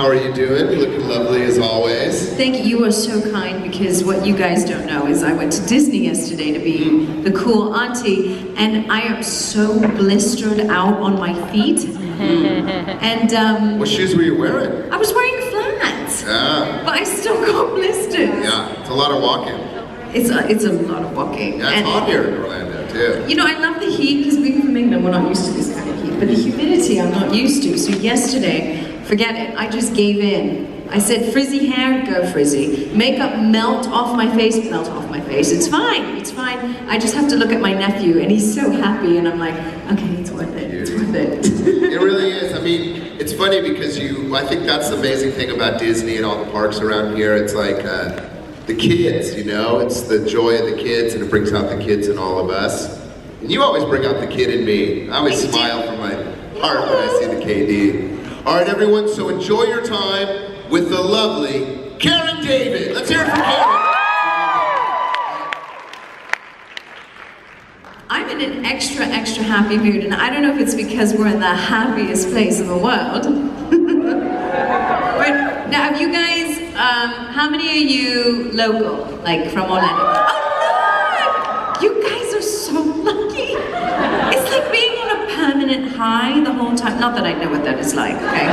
How are you doing? You're looking lovely as always. Thank you. You are so kind, because what you guys don't know is I went to Disney yesterday to be the cool auntie, and I am so blistered out on my feet. And what shoes were you wearing? I was wearing flats. Yeah. But I still got blisters. Yeah, it's a lot of walking. It's a lot of walking. Yeah, it's hot here in Orlando too. You know, I love the heat because being from England, we're not used to this kind of heat. But the humidity, I'm not used to. So yesterday, forget it. I just gave in. I said, frizzy hair, go frizzy. Makeup, melt off my face, melt off my face. It's fine, it's fine. I just have to look at my nephew, and he's so happy, and I'm like, okay, it's worth it, it's worth it. It really is. I mean, it's funny because I think that's the amazing thing about Disney and all the parks around here. It's like the kids, you know? It's the joy of the kids, and it brings out the kids in all of us. And you always bring out the kid in me. I always smile from my heart when I see the KD. All right, everyone, so enjoy your time with the lovely Karen David. Let's hear it for Karen. I'm in an extra happy mood, and I don't know if it's because we're in the happiest place in the world. But now, have you guys, how many are you local, like from Orlando? Oh, look! You guys are so lucky. It's like being on a permanent high the whole time. Not that I know what that is like, okay?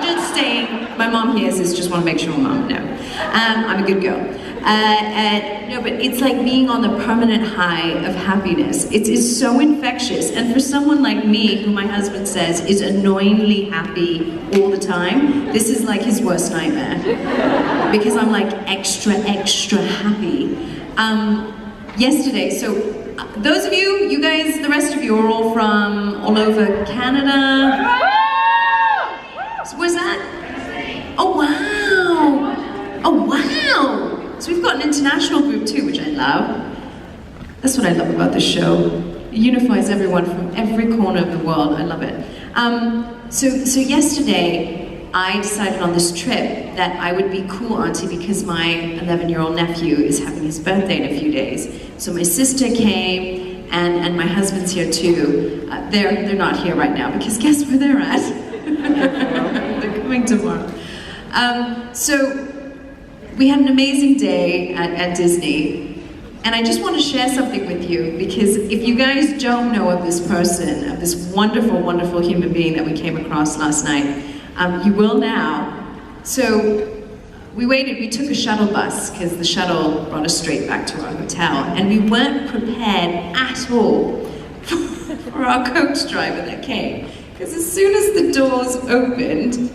Just saying, my mom hears this, just want to make sure my mom knows. I'm a good girl. No, but it's like being on the permanent high of happiness. It is so infectious. And for someone like me, who my husband says is annoyingly happy all the time, this is like his worst nightmare. Because I'm like extra happy. Yesterday, so those of you guys, the rest of you are all from all over Canada. So where's that? Oh wow! Oh wow! So we've got an international group too, which I love. That's what I love about this show. It unifies everyone from every corner of the world. I love it. So yesterday, I decided on this trip that I would be cool auntie because my 11-year-old nephew is having his birthday in a few days. So my sister came, and my husband's here too. They're not here right now because guess where they're at? They're coming tomorrow. So we had an amazing day at Disney, and I just want to share something with you, because if you guys don't know of this person, of this wonderful, wonderful human being that we came across last night, you will now. So we took a shuttle bus, because the shuttle brought us straight back to our hotel, and we weren't prepared at all for our coach driver that came. Because as soon as the doors opened,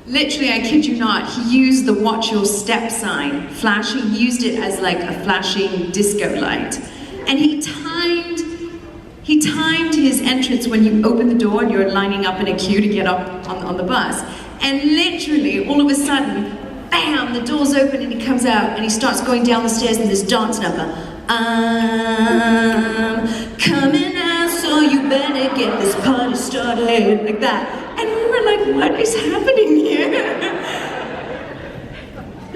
literally, I kid you not, he used the watch your step sign, flashing, he used it as like a flashing disco light. And he timed his entrance when you open the door and you're lining up in a queue to get up on the bus. And literally, all of a sudden, bam, the door's open and he comes out and he starts going down the stairs in this dance number. I'm coming out, so you better get this party started, like that. And we were like, what is happening here?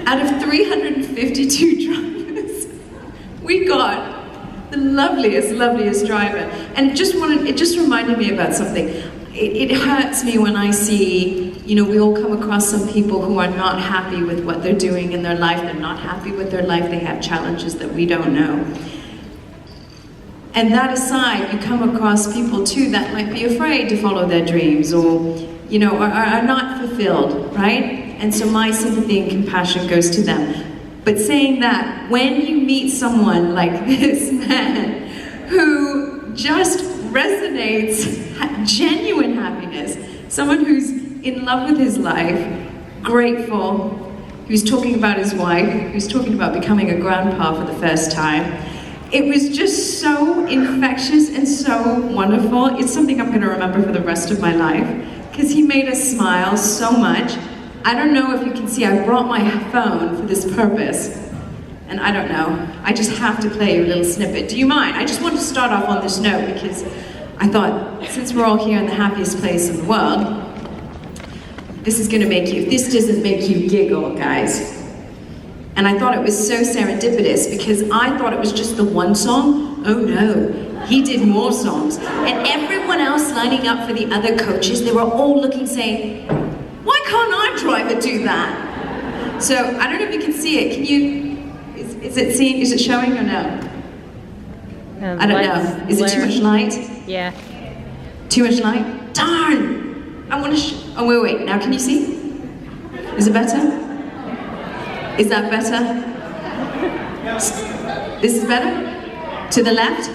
Out of 352 drivers, we got the loveliest driver. And it just reminded me about something. It hurts me when I see, you know, we all come across some people who are not happy with what they're doing in their life. They're not happy with their life. They have challenges that we don't know. And that aside, you come across people too that might be afraid to follow their dreams, or, you know, are not fulfilled, right? And so my sympathy and compassion goes to them. But saying that, when you meet someone like this man who just resonates genuine happiness, someone who's in love with his life, grateful, who's talking about his wife, who's talking about becoming a grandpa for the first time, it was just so infectious and so wonderful. It's something I'm going to remember for the rest of my life, because he made us smile so much. I don't know if you can see, I brought my phone for this purpose, and I don't know, I just have to play you a little snippet. Do you mind? I just want to start off on this note, because I thought, since we're all here in the happiest place in the world, this is going to make you, if this doesn't make you giggle, guys. And I thought it was so serendipitous, because I thought it was just the one song. Oh no, he did more songs. And everyone else lining up for the other coaches, they were all looking, saying, Why can't our driver do that? So I don't know if you can see it. Can you? Is it seen? Is it showing or no? I don't know. Is it too much light? Yeah. Too much light? Darn! I want to. Oh wait. Now can you see? Is it better? Is that better? This is better? To the left?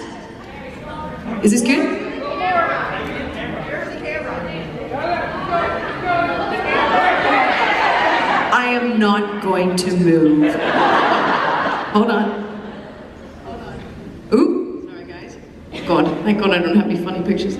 Is this good? I am not going to move. Hold on. Ooh. Sorry guys. God, thank God I don't have any funny pictures.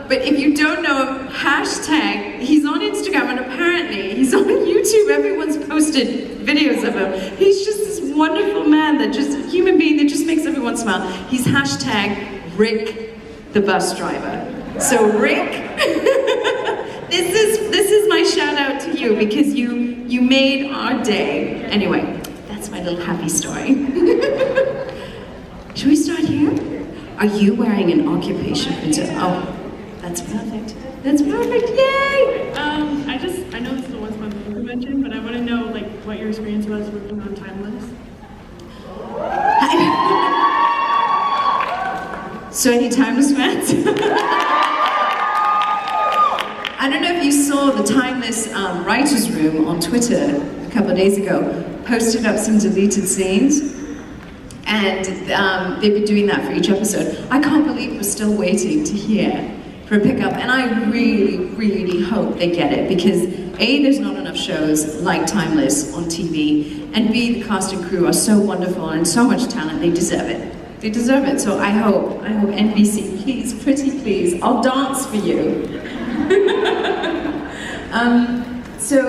But if you don't know him, hashtag, he's on Instagram and apparently he's on YouTube. Everyone's posted videos of him. He's just this wonderful man that just, a human being that just makes everyone smile. He's hashtag Rick the bus driver. So Rick, this is my shout out to you because you made our day. Anyway, that's my little happy story. Should we start here? Are you wearing an occupation printer? Oh. That's perfect. That's perfect. Yay! I know this is the Once Month Film Convention, but I want to know like what your experience was working on Timeless. So any Timeless fans? I don't know if you saw the Timeless Writers Room on Twitter a couple of days ago, posted up some deleted scenes. And they've been doing that for each episode. I can't believe we're still waiting to hear for a pickup, and I really, really hope they get it because A, there's not enough shows like Timeless on TV, and B, the cast and crew are so wonderful and so much talent, they deserve it. They deserve it, so I hope NBC, please, pretty please, I'll dance for you. So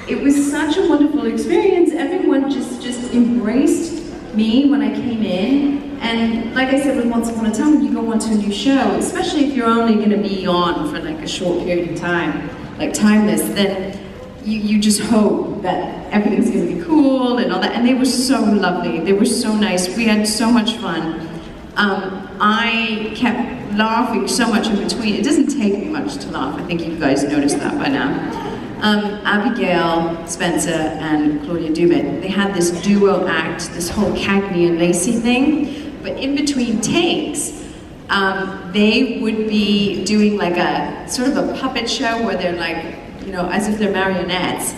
it was such a wonderful experience. Everyone just embraced me when I came in. And like I said with Once Upon a Time, when you go onto a new show, especially if you're only going to be on for like a short period of time, like Timeless, then you just hope that everything's going to be cool and all that. And they were so lovely. They were so nice. We had so much fun. I kept laughing so much in between. It doesn't take me much to laugh. I think you guys noticed that by now. Abigail Spencer and Claudia Dumit, they had this duo act, this whole Cagney and Lacey thing. But in between takes, they would be doing like a sort of a puppet show where they're like, you know, as if they're marionettes,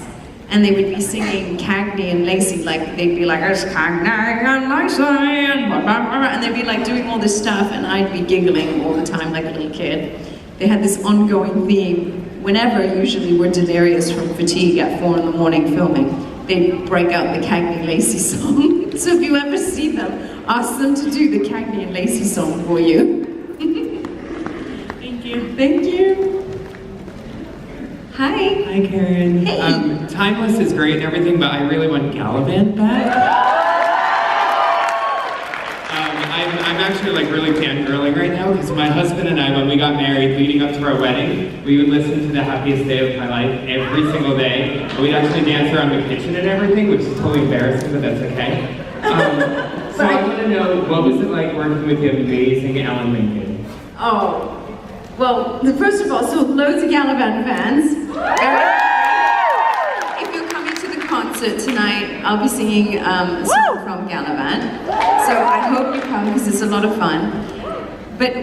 and they would be singing Cagney and Lacey, like they'd be like, it's Cagney and Lacey, and blah, blah, blah, and they'd be like doing all this stuff, and I'd be giggling all the time like a little kid. They had this ongoing theme. Whenever usually we're delirious from fatigue at 4 in the morning filming, they break out the Cagney and Lacey song. So if you ever see them, ask them to do the Cagney and Lacey song for you. Thank you. Thank you. Hi. Hi, Karen. Hey. Timeless is great and everything, but I really want Gallivant back. I'm actually like really fangirling right now because my husband and I, when we got married, leading up to our wedding, we would listen to The Happiest Day of My Life every single day. And we'd actually dance around the kitchen and everything, which is totally embarrassing, but that's okay. So I want to know, what was it like working with the amazing Alan Lincoln? Oh, well, first of all, so loads of Gallivant fans. If you're coming to the concert, concert tonight, I'll be singing a song from Gallivant. So I hope you come because it's a lot of fun. But,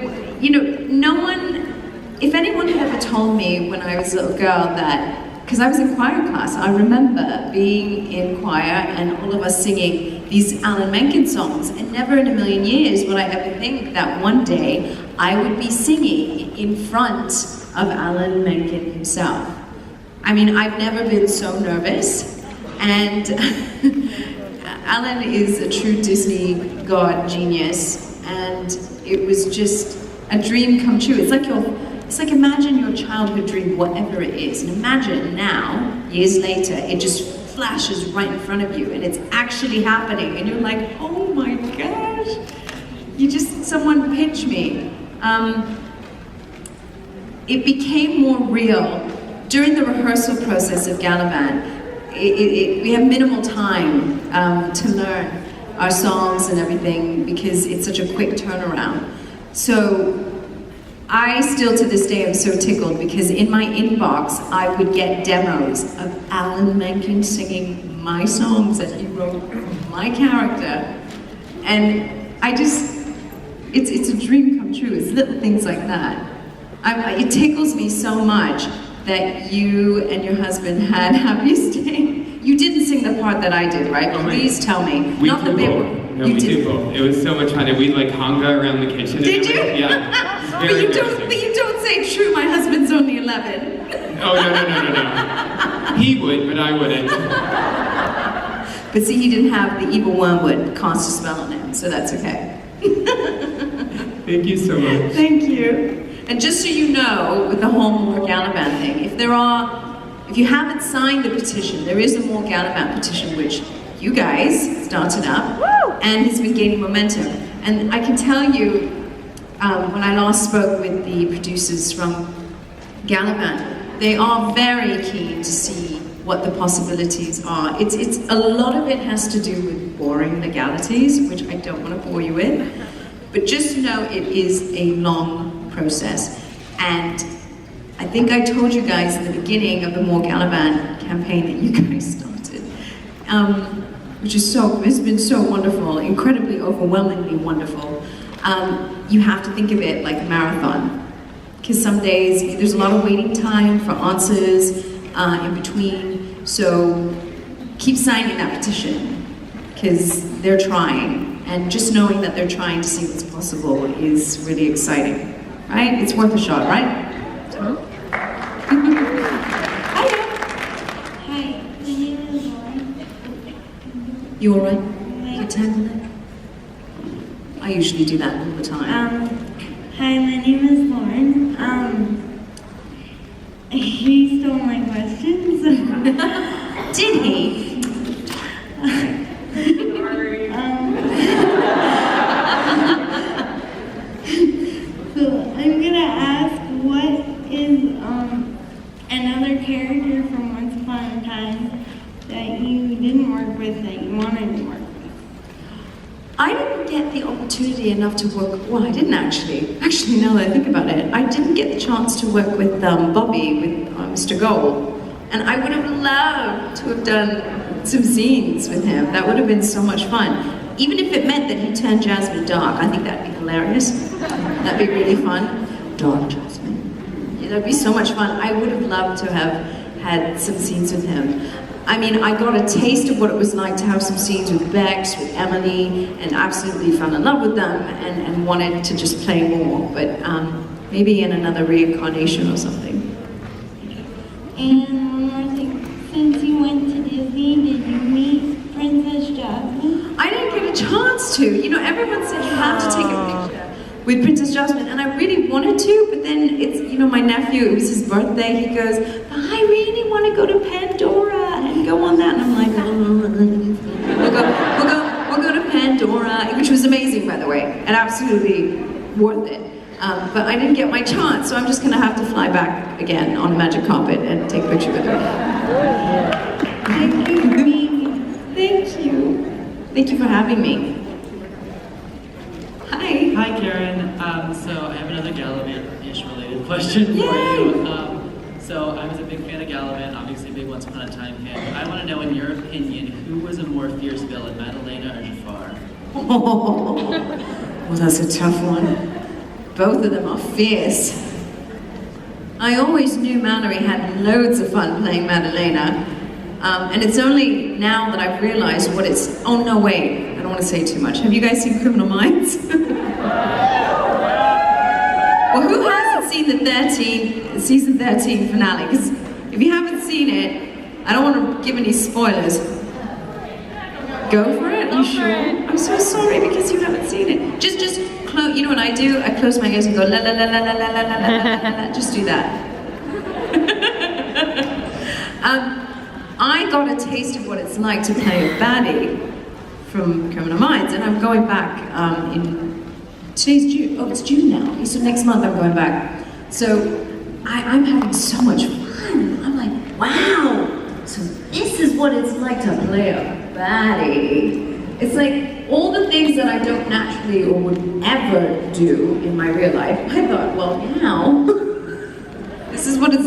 you know, no one, if anyone had ever told me when I was a little girl that, because I was in choir class, I remember being in choir and all of us singing these Alan Menken songs, and never in a million years would I ever think that one day I would be singing in front of Alan Menken himself. I mean, I've never been so nervous, and Alan is a true Disney god genius, and it was just a dream come true. It's like imagine your childhood dream, whatever it is, and imagine now, years later, it just flashes right in front of you, and it's actually happening, and you're like, oh my gosh, someone pinch me. It became more real during the rehearsal process of Gallivant. We have minimal time to learn our songs and everything because it's such a quick turnaround. So I still to this day am so tickled because in my inbox I would get demos of Alan Menken singing my songs that he wrote for my character, and it's a dream come true. It's little things like that. It tickles me so much that you and your husband had Happiest Day. You didn't sing the part that I did, right? Please tell me. We Not the big one. No, we did both. It was so much fun. And we like hung around the kitchen. Did you? Yeah. But you don't say true, my husband's only 11. Oh, no. He would, but I wouldn't. But see, he didn't have the evil wormwood cast a spell on him, so that's okay. Thank you so much. Thank you. And just so you know, with the whole More Gallivant thing, if you haven't signed the petition, there is a More Gallivant petition which you guys started up and has been gaining momentum. And I can tell you, when I last spoke with the producers from Gallivant, they are very keen to see what the possibilities are. It's a lot of it has to do with boring legalities, which I don't want to bore you with, but just know it is a long process. And I think I told you guys in the beginning of the More Gallivant campaign that you guys started, which has been so wonderful, incredibly overwhelmingly wonderful. You have to think of it like a marathon, because some days there's a lot of waiting time for answers in between. So keep signing that petition, because they're trying, and just knowing that they're trying to see what's possible is really exciting. Right? It's worth a shot, right? Hi, my name is Lauren. You alright? You handle it? I usually do that all the time. Hi, my name is Lauren. He stole my questions. Did he? So I'm gonna ask, what is another character from Once Upon a Time that you didn't work with that you wanted to work with? I didn't get the opportunity enough to work, well, I didn't actually. Actually, now that I think about it, I didn't get the chance to work with Bobby, with Mr. Gold. And I would have loved to have done some scenes with him. That would have been so much fun. Even if it meant that he turned Jasmine dark, I think that'd be hilarious. That'd be really fun. Dark Jasmine. Yeah, that'd be so much fun. I would have loved to have had some scenes with him. I mean, I got a taste of what it was like to have some scenes with Bex, with Emily, and absolutely fell in love with them and wanted to just play more. But maybe in another reincarnation or something. And one more thing, since you went to Disney, did you meet Princess Jasmine? I didn't get a chance to. You know, everyone said you have to take a picture with Princess Jasmine, and I really wanted to, but then it's, you know, my nephew, it was his birthday, he goes, I really want to go to Pandora and go on that, and I'm like, we'll go to Pandora, which was amazing, by the way, and absolutely worth it. But I didn't get my chance, so I'm just gonna have to fly back again on a magic carpet and take a picture with her. Thank you for being here. Thank you. Thank you for having me. Hi. Hi, Karen. So I have another Gallivant-ish related question for Yay. you. So I was a big fan of Gallivant, obviously a big Once Upon a Time fan. I want to know, in your opinion, who was a more fierce villain, Madalena or Jafar? Well, that's a tough one. Both of them are fierce. I always knew Mallory had loads of fun playing Madalena. And it's only now that I've realized what it's... Oh, no, wait. I don't want to say too much. Have you guys seen Criminal Minds? Well, who hasn't seen the season 13 finale? Because if you haven't seen it, I don't want to give any spoilers. Go for it? Are you sure? I'm so sorry because you haven't seen it. Just close. You know what I do? I close my ears and go la la la la la la la la la la. Just do that. I got a taste of what it's like to play a baddie from Criminal Minds, and I'm going back in today's June. Oh, it's June now. So next month I'm going back. So I'm having so much fun. I'm like, wow. So this is what it's like to play a baddie. It's like all the things that I don't naturally or would ever do in my real life. I thought, well, now this is what it's